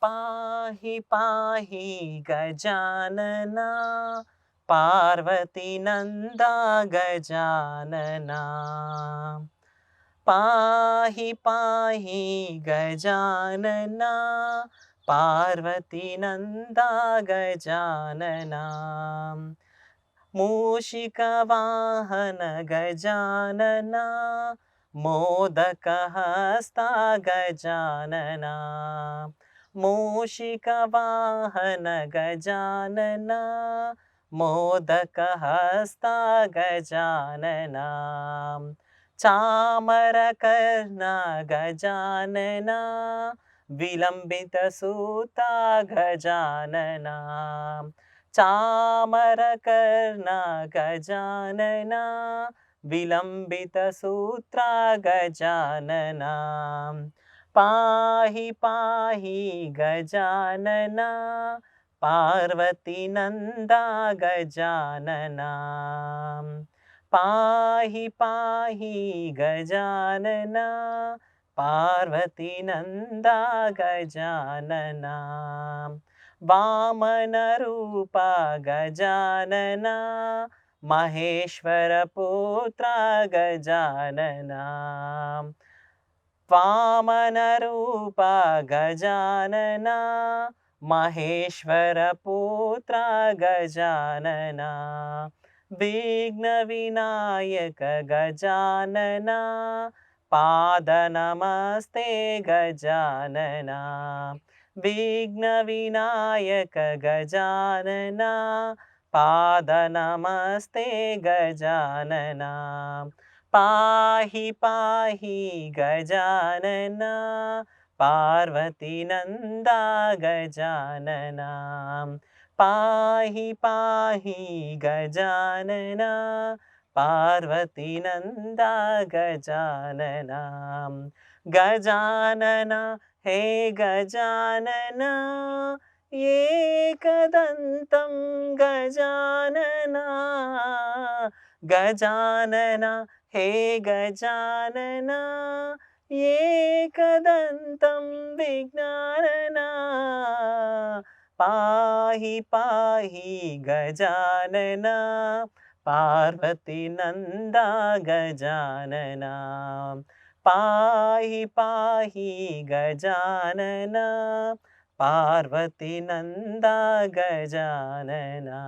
पाहि पाहि गजानना पार्वतीनन्दा गजानना पाहि पाहि गजानना पार्वतीनन्दा गजानना मूषिकवाहन गजानना मोदकहस्ता गजानना मूषिकवाहन गजानना मोदकहस्ता गजानना चामरकर्ण गजानना विलम्बितसूता गजानना चामरकर्ण गजानना विलम्बितसूत्रा गजानना पाहि पाहि गजानना पार्वतीनन्दा गजानना पाहि पाहि गजानना पार्वतीनन्दा गजानना वामनरूप गजानना महेश्वरपुत्र गजानना वामनरूप गजानना महेश्वरपुत्र गजानना विघ्नविनायक गजानना पादनमस्ते गजानना विघ्नविनायक गजानना पादनमस्ते गजानना पाहि पाहि गजानना पार्वतीनन्दा गजानना पाहि पाहि गजानना पार्वतीनन्दा गजानना गजानना हे गजानना एकदन्तं गजानना गजानना हे गजानना एकदन्तं विज्ञानना पाहि पाहि गजानना पार्वतीनन्दा गजानना पाहि पाहि गजानना पार्वतीनन्दा गजानना।